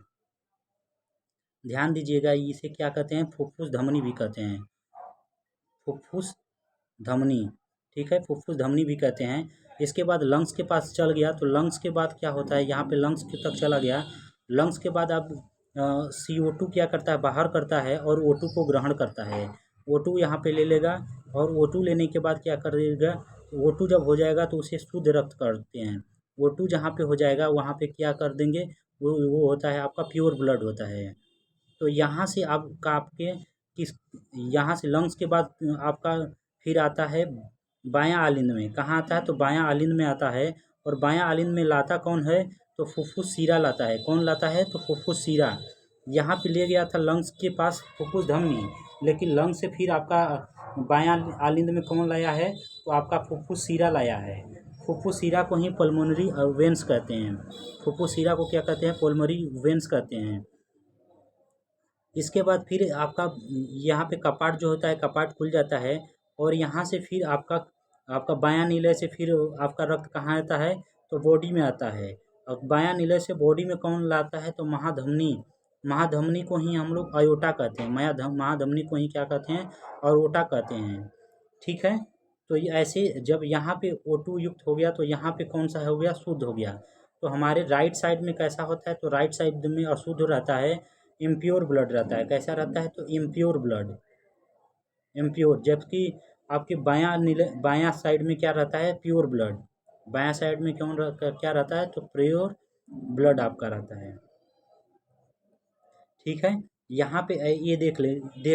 ध्यान दीजिएगा, इसे क्या कहते हैं? फुफ्फुस धमनी भी कहते हैं। फुफ्फुस धमनी। ठीक है, फुफ्फुस धमनी भी कहते हैं। इसके बाद लंग्स के पास चल गया, तो लंग्स के बाद क्या होता है? यहाँ पे लंग्स के तक चला गया। लंग्स के बाद अब CO2 क्या करता है? बाहर करता है, और O2 को ग्रहण करता है। O2 यहाँ पे ले लेगा, और O2 लेने के बाद क्या कर देगा? O2 जब हो जाएगा तो उसे शुद्ध रक्त करते हैं। O2 जहाँ पे हो जाएगा वहाँ पे क्या कर देंगे? वो होता है आपका प्योर ब्लड होता है। तो यहाँ से आपका आपके किस यहाँ से लंग्स के बाद आपका फिर आता है बायां आलिंद में। कहाँ आता है? तो बायां आलिंद में आता है। और बायां आलिंद में लाता कौन है? तो फुफ्फुस सीरा लाता है। कौन लाता है? तो फुफ्फुस सीरा। यहाँ पे ले गया था लंग्स के पास फुफ्फुस धमनी, लेकिन लंग्स से फिर आपका बायां आलिंद में कौन लाया है? तो आपका फुफ्फुस सीरा लाया है। फुफ्फुस सीरा को ही पल्मोनरी वेंस कहते हैं। फुफ्फुस सीरा को क्या कहते हैं? पल्मोनरी वेंस कहते हैं। इसके बाद फिर आपका यहाँ पे कपाट जो होता है, कपाट खुल जाता है। और यहाँ से फिर आपका आपका बायां नीले से फिर आपका रक्त कहाँ आता है? तो बॉडी में आता है। और बायां नीले से बॉडी में कौन लाता है? तो महाधमनी। महाधमनी को ही हम लोग अयोटा कहते हैं। महाधमनी को ही क्या कहते हैं? अयोटा कहते हैं। ठीक है। तो ये ऐसे जब यहाँ पे O2 युक्त हो गया, तो यहाँ पे कौन सा हो गया? शुद्ध हो गया। तो हमारे राइट साइड में कैसा होता है? तो राइट साइड में अशुद्ध रहता है, इम्प्योर ब्लड रहता है। कैसा रहता है? तो इम्प्योर ब्लड, इम्प्योर। जबकि आपके बायां साइड में क्या रहता है? Pure blood. बायां साइड में क्या रहता है? तो प्योर ब्लड आपका रहता है। ठीक है। यहाँ पे ये देख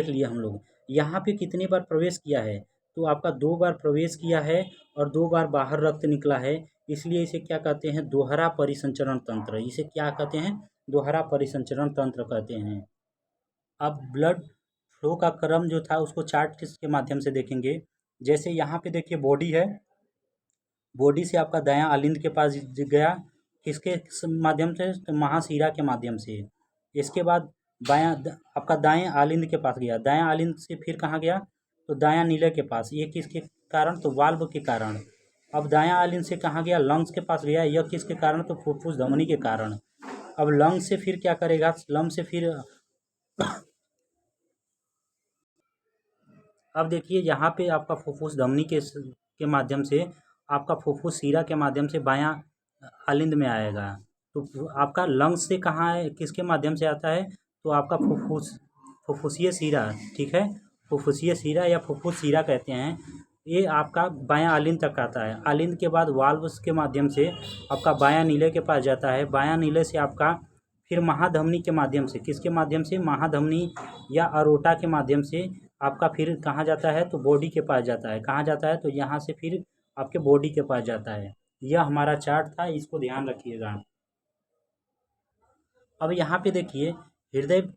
लिए हम लोग। यहाँ पे कितनी बार प्रवेश किया है? तो आपका 2 बार प्रवेश किया है, और 2 बार बाहर रक्त निकला है। इसलिए इसे क्या कहते हैं? दोहरा परिसंचरण तंत्र। इसे क्या कहते हैं? दोहरा परिसंचरण तंत्र कहते हैं। अब ब्लड फ्लो का क्रम जो था उसको चार्ट के माध्यम से देखेंगे। जैसे यहाँ पे देखिए बॉडी है, बॉडी से आपका दायां आलिंद के पास गया, किसके माध्यम से? तो महाशिरा के माध्यम से। इसके बाद आपका दाएं आलिंद के पास गया। दायां आलिंद से फिर कहाँ गया? तो दायां नीले के पास। ये किसके कारण? तो वाल्व के कारण। अब दायां आलिंद से कहाँ गया? लंग्स के पास गया। यह किसके कारण? तो फुफ्फुस धमनी के कारण। अब लंग्स से फिर क्या करेगा? लंग्स से फिर अब देखिए यहाँ पे आपका फुफ्फुस धमनी के माध्यम से, आपका फुफ्फुस शिरा के माध्यम से बायां आलिंद में आएगा। तो आपका लंग्स से कहाँ है, किसके माध्यम से आता है, तो आपका फुफ्फुसीय शिरा, ठीक है, फुफ्फुसीय शिरा या फुफ्फुस शिरा कहते हैं, ये आपका बायां आलिंद तक आता है। आलिंद के बाद वाल्व्स के माध्यम से आपका बायां नीले के पास जाता है। बायां नीले से आपका फिर महाधमनी के माध्यम से, किसके माध्यम से, महाधमनी या अरोटा के माध्यम से आपका फिर कहाँ जाता है, तो बॉडी के पास जाता है। कहाँ जाता है, तो यहाँ से फिर आपके बॉडी के पास जाता है। यह हमारा चार्ट था, इसको ध्यान रखिएगा। अब यहाँ पे देखिए, हृदय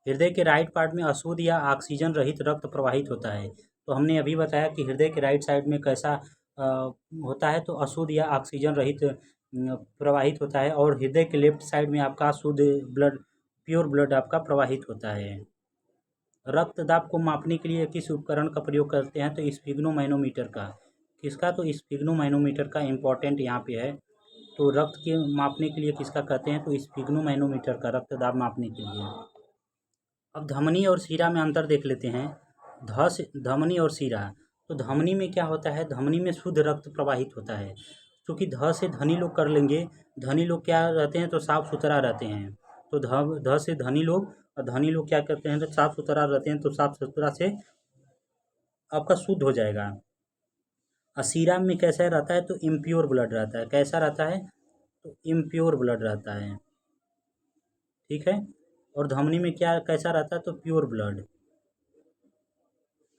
हृदय के राइट पार्ट में अशुद्ध या ऑक्सीजन रहित रक्त प्रवाहित होता है। तो हमने अभी बताया कि हृदय के राइट साइड में कैसा होता है, तो अशुद्ध या ऑक्सीजन रहित प्रवाहित होता है, और हृदय के लेफ्ट साइड में आपका शुद्ध ब्लड, प्योर ब्लड आपका प्रवाहित होता है। रक्तदाब को मापने के लिए किस उपकरण का प्रयोग करते हैं, तो स्फिग्नोमैनोमीटर का। किसका, तो स्फिग्नोमैनोमीटर का इम्पोर्टेंट यहाँ पे है। तो रक्त के मापने के लिए किसका कहते हैं, तो स्फिग्नोमैनोमीटर का, रक्तदाब मापने के लिए। अब धमनी और शिरा में अंतर देख लेते हैं। धमनी और शिरा, तो धमनी में क्या होता है, धमनी में शुद्ध रक्त प्रवाहित होता है। क्योंकि ध से धनी लोग कर लेंगे, धनी लोग क्या रहते हैं, तो साफ सुथरा रहते हैं। तो ध से धनी लोग, और धनी लोग क्या करते हैं, तो साफ सुथरा रहते हैं, तो साफ सुथरा से आपका शुद्ध हो जाएगा। और शिरा में कैसा रहता है, तो इम्प्योर ब्लड रहता है। कैसा रहता है, तो इम्प्योर ब्लड रहता है, ठीक है। और धमनी में क्या कैसा रहता है, तो प्योर ब्लड,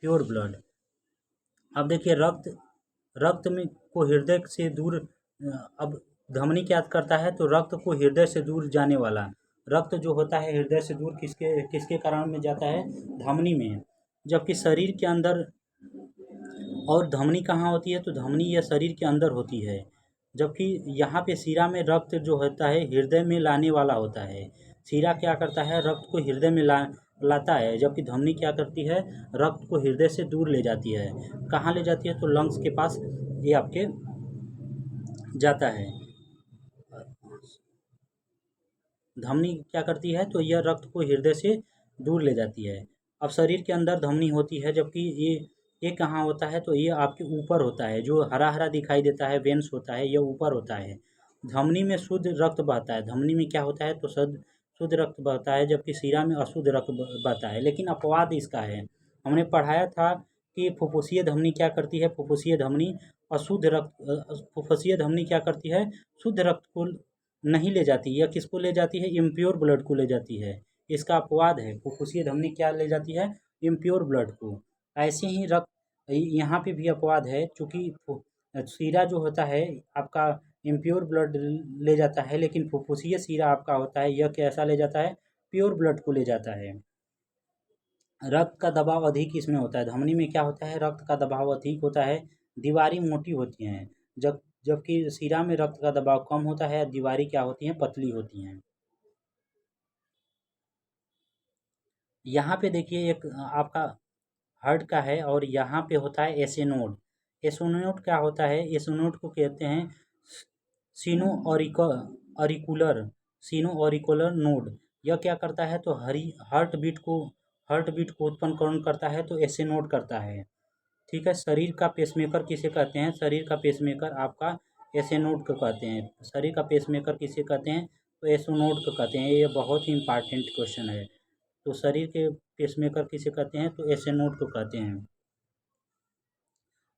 प्योर ब्लड। अब देखिए रक्त में को हृदय से दूर, अब धमनी क्या करता है, तो रक्त को हृदय से दूर जाने वाला रक्त जो होता है, हृदय से दूर किसके किसके कारण में जाता है, धमनी में। जबकि शरीर के अंदर, और धमनी कहाँ होती है, तो धमनी यह शरीर के अंदर होती है। जबकि यहाँ पे शिरा में रक्त जो होता है हृदय में लाने वाला होता है। शिरा क्या करता है, रक्त को हृदय में लाता है, जबकि धमनी क्या करती है, रक्त को हृदय से दूर ले जाती है। कहाँ ले जाती है, तो लंग्स के पास ये आपके जाता है। धमनी क्या करती है, तो यह रक्त को हृदय से दूर ले जाती है। अब शरीर के अंदर धमनी होती है, जबकि ये कहाँ होता है, तो ये आपके ऊपर होता है। जो हरा हरा दिखाई देता है वेन्स होता है, यह ऊपर होता है। धमनी में शुद्ध रक्त बहता है। धमनी में क्या होता है, तो शुद्ध रक्त बहता है, जबकि शिरा में अशुद्ध रक्त बहता है। लेकिन अपवाद इसका है, हमने पढ़ाया था कि फुफ्फुसीय धमनी क्या करती है, फुफ्फुसीय धमनी अशुद्ध रक्त, फुफ्फुसीय धमनी क्या करती है, शुद्ध रक्त को नहीं ले जाती। यह किसको ले जाती है, इम्प्योर ब्लड को ले जाती है। इसका अपवाद है, फुफ्फुसीय धमनी क्या ले जाती है, इम्प्योर ब्लड को। ऐसे ही रक्त यहाँ पे भी अपवाद है, चूँकि शिरा जो होता है आपका इम्प्योर ब्लड ले जाता है, लेकिन फुफ्फुसीय शिरा आपका होता है, यह कैसा ले जाता है, प्योर ब्लड को ले जाता है। रक्त का दबाव अधिक इसमें होता है। धमनी में क्या होता है, रक्त का दबाव अधिक होता है, दीवारें मोटी होती हैं, जबकि शिरा में रक्त का दबाव कम होता है, दीवारें क्या होती हैं, पतली होती हैं। यहाँ पे देखिए एक आपका हार्ट का है, और यहाँ पे होता है एसेनोड। एसेनोड क्या होता है, एसेनोड को कहते हैं सीनो ऑरिकुलर सीनो ऑरिकुलर नोड। यह क्या करता है, तो हार्ट बीट को उत्पन्न कौन करता है, तो एसेनोड करता है, ठीक है। शरीर का पेसमेकर किसे कहते हैं, शरीर का पेसमेकर आपका एसेनोड को कहते हैं। शरीर का पेसमेकर किसे कहते हैं, तो एसेनोड को कहते हैं। ये बहुत ही इंपॉर्टेंट क्वेश्चन है। तो शरीर के पेसमेकर किसे कहते हैं, तो एसेनोड को कहते हैं।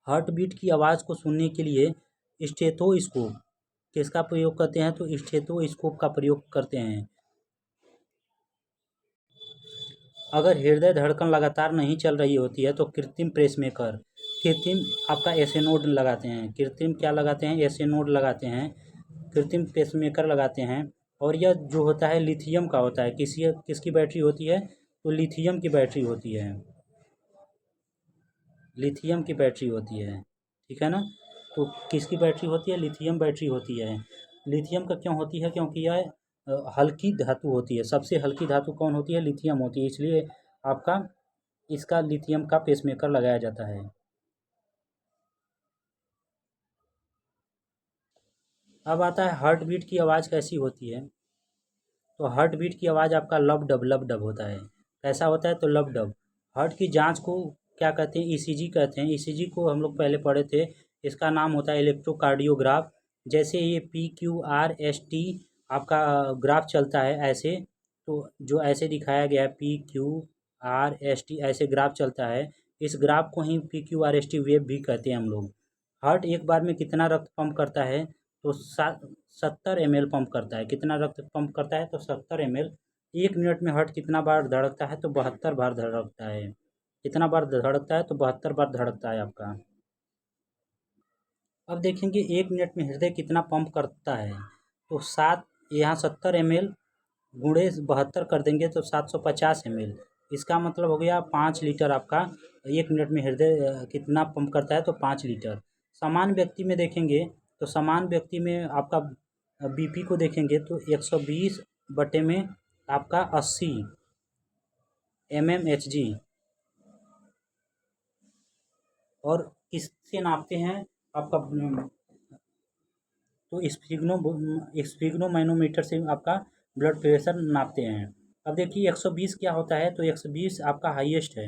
हार्ट बीट की आवाज़ को सुनने के लिए स्टेथोस्कोप किसका प्रयोग करते हैं, तो स्टेथोस्कोप का प्रयोग करते हैं। अगर हृदय धड़कन लगातार नहीं चल रही होती है, तो कृत्रिम आपका एसेनोड लगाते हैं। कृत्रिम क्या लगाते हैं, एसेनोड लगाते हैं, कृत्रिम पेसमेकर लगाते हैं। और यह जो होता है लिथियम का होता है। किसकी बैटरी होती है, तो लिथियम की बैटरी होती है, लिथियम की बैटरी होती है, ठीक है ना। तो किसकी बैटरी होती है, लिथियम बैटरी होती है। लिथियम का क्यों होती है, क्योंकि यह हल्की धातु होती है। सबसे हल्की धातु कौन होती है, लिथियम होती है, इसलिए आपका इसका लिथियम का पेसमेकर लगाया जाता है। अब आता है हार्ट बीट की आवाज़ कैसी होती है। तो हार्ट बीट की आवाज़ आपका लब डब होता है। कैसा होता है, तो लब डब। हार्ट की जांच को क्या कहते हैं, ईसीजी कहते हैं। ईसीजी को हम लोग पहले पढ़े थे। इसका नाम होता है इलेक्ट्रोकार्डियोग्राफ। जैसे ये PQRST आपका ग्राफ चलता है ऐसे, तो जो ऐसे दिखाया गया है PQRST, ऐसे ग्राफ चलता है। इस ग्राफ को ही PQRST वेव भी कहते हैं हम लोग। हार्ट एक बार में कितना रक्त पंप करता है, तो 70 ml पंप करता है। कितना रक्त पंप करता है, तो 70 ml। 1 मिनट में हार्ट कितना बार धड़कता है, तो 72 बार धड़कता है। कितना बार धड़कता है, तो 72 बार धड़कता है आपका। अब देखेंगे 1 मिनट में हृदय कितना पंप करता है, तो यहाँ 70 ml गुणे 72 कर देंगे तो 750 ml। इसका मतलब हो गया 5 लीटर आपका 1 मिनट में हृदय कितना पंप करता है, तो 5 लीटर। समान व्यक्ति में देखेंगे, तो समान व्यक्ति में आपका बीपी को देखेंगे तो 120 में आपका 80 mmHg। और किससे नापते हैं आपका, तो स्फिग्नोमैनोमीटर से आपका ब्लड प्रेशर नापते हैं। अब देखिए 120 क्या होता है, तो 120 आपका हाईएस्ट है।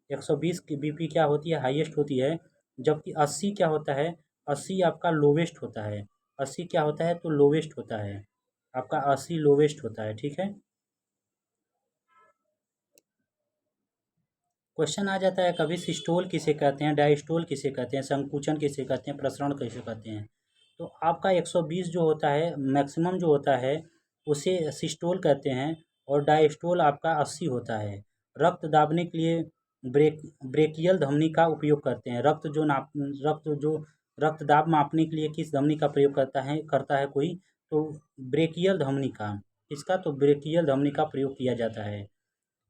120 की बीपी क्या होती है, हाईएस्ट होती है। जबकि 80 क्या होता है, 80 आपका लोवेस्ट होता है। 80 क्या होता है, तो लोवेस्ट होता है आपका, 80 लोवेस्ट होता है। ठीक है। क्वेश्चन आ जाता है कभी, सिस्टोल किसे कहते हैं, डायस्टोल किसे कहते हैं, संकुचन किसे कहते हैं, प्रसरण किसे कहते हैं। तो आपका 120 जो होता है मैक्सिमम जो होता है, उसे सिस्टोल कहते हैं। और डायस्टोल आपका 80 होता है। रक्त दाबने के लिए ब्रेकियल धमनी का उपयोग करते हैं। रक्त दाब मापने के लिए किस धमनी का प्रयोग करता है कोई, तो ब्रेकियल धमनी का। इसका तो ब्रेकियल धमनी का प्रयोग किया जाता है।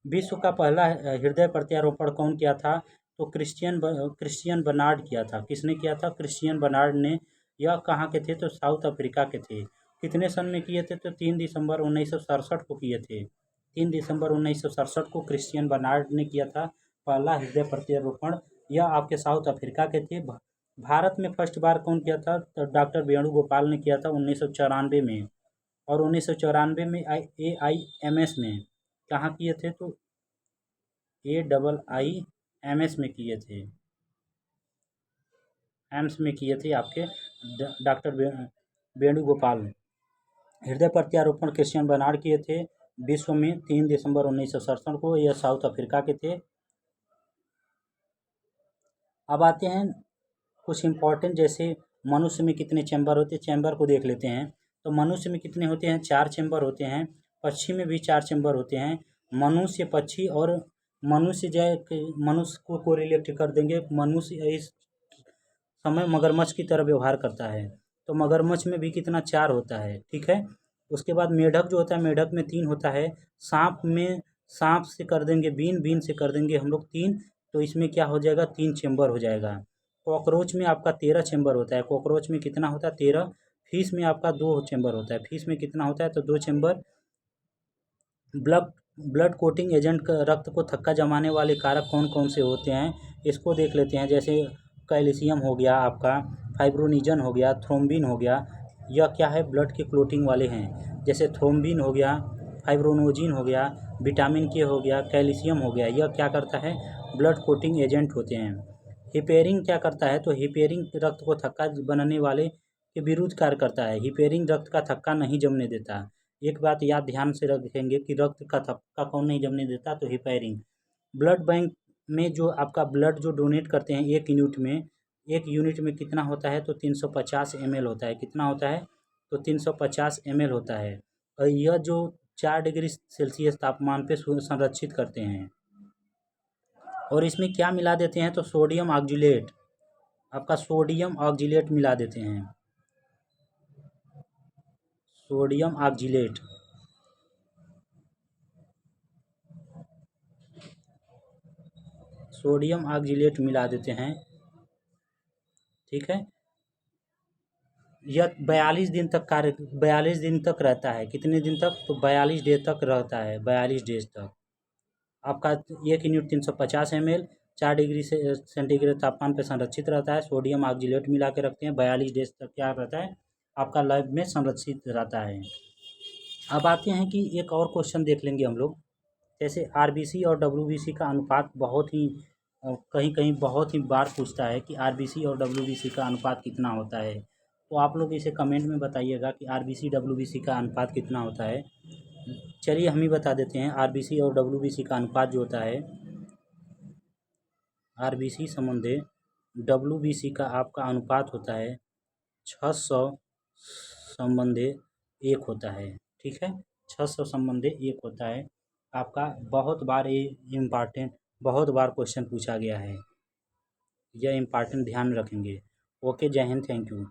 विश्व का पहला हृदय प्रत्यारोपण कौन किया था, तो क्रिश्चियन बर्नार्ड किया था। किसने किया था, क्रिश्चियन बर्नार्ड ने। यह कहाँ के थे, तो साउथ अफ्रीका के थे। कितने सन में किए थे, तो 3 दिसंबर 1967 को किए थे। 3 दिसंबर 1967 को क्रिश्चियन बर्नार्ड ने किया था पहला हृदय प्रत्यारोपण। यह आपके साउथ अफ्रीका के थे। भारत में फर्स्ट बार कौन किया था, तो डॉक्टर वेणुगोपाल ने किया था 1994 में। और 1994 में AIMS में कहाँ किए थे, तो AIIMS में किए थे। एम्स में किए थे आपके डॉक्टर वेणुगोपाल। हृदय प्रत्यारोपण क्रिश्चियन बर्नार्ड किए थे विश्व में 3 दिसंबर 1967 को। यह साउथ अफ्रीका के थे। अब आते हैं कुछ इम्पोर्टेंट, जैसे मनुष्य में कितने चैम्बर होते हैं, चैम्बर को देख लेते हैं। तो मनुष्य में कितने होते हैं, 4 चैम्बर होते हैं। पक्षी में भी 4 चैम्बर होते हैं। मनुष्य, पक्षी और मनुष्य को कोरिलेट कर देंगे। मनुष्य इस समय मगरमच्छ की तरह व्यवहार करता है, तो मगरमच्छ में भी कितना, 4 होता है। ठीक है। उसके बाद मेढक जो होता है, मेढक में 3 होता है। सांप से कर देंगे बीन से कर देंगे हम लोग 3, तो इसमें क्या हो जाएगा, 3 चैम्बर हो जाएगा। कॉकरोच में आपका 13 चैम्बर होता है। कॉकरोच में कितना होता है, 13। फिश में आपका 2 चैम्बर होता है। फिश में कितना होता है, तो 2 चैम्बर। ब्लड कोटिंग एजेंट का, रक्त को थक्का जमाने वाले कारक कौन कौन से होते हैं, इसको देख लेते हैं। जैसे कैल्शियम हो गया आपका, फाइब्रोनिजन हो गया, थ्रोम्बिन हो गया। यह क्या है, ब्लड के क्लोटिंग वाले हैं। जैसे थ्रोम्बिन हो गया, फाइब्रोनोजिन हो गया, विटामिन के हो गया, कैल्शियम हो गया। यह क्या करता है, ब्लड कोटिंग एजेंट होते हैं। हिपेरिन क्या करता है, तो हिपेरिन रक्त को थक्का बनाने वाले के विरुद्ध कार्य करता है। हिपेरिन रक्त का थक्का नहीं जमने देता। एक बात याद ध्यान से रखेंगे कि रक्त का थक्का कौन नहीं जमने देता, तो हिपेरिन। ब्लड बैंक में जो आपका ब्लड जो डोनेट करते हैं 1 यूनिट में कितना होता है, तो 350 ml होता है। कितना होता है, तो 350 ml होता है। और यह जो 4 डिग्री सेल्सियस तापमान पे संरक्षित करते हैं। और इसमें क्या मिला देते हैं, तो सोडियम ऑक्जिलेट, आपका सोडियम ऑक्जिलेट मिला देते हैं। सोडियम ऑक्जिलेट, सोडियम ऑक्जिलेट मिला देते हैं। ठीक है। यह 42 दिन तक रहता है। कितने दिन तक, तो 42 डे तक रहता है, 42 डेज तक। आपका 1 यूनिट 350 ml, 4 डिग्री से सेंटीग्रेड तापमान पर संरक्षित रहता है। सोडियम ऑक्जिलेट मिला के रखते हैं, 42 डेज तक क्या रहता है, आपका लैब में संरक्षित रहता है। अब आते हैं कि एक और क्वेश्चन देख लेंगे हम लोग। जैसे RBC और WBC का अनुपात बहुत ही और कहीं कहीं बहुत ही बार पूछता है कि आरबीसी और डब्ल्यूबीसी का अनुपात कितना होता है। तो आप लोग इसे कमेंट में बताइएगा कि आरबीसी डब्ल्यूबीसी का अनुपात कितना होता है। चलिए हम ही बता देते हैं, आरबीसी और डब्ल्यूबीसी का अनुपात जो होता है, आरबीसी संबंधी डब्ल्यूबीसी का आपका अनुपात होता है 600 संबंधी 1 होता है। ठीक है, 600 संबंधी 1 होता है आपका। बहुत बार ये इम्पॉर्टेंट, बहुत बार क्वेश्चन पूछा गया है, यह इम्पॉर्टेंट ध्यान रखेंगे। ओके, जय हिंद, थैंक यू।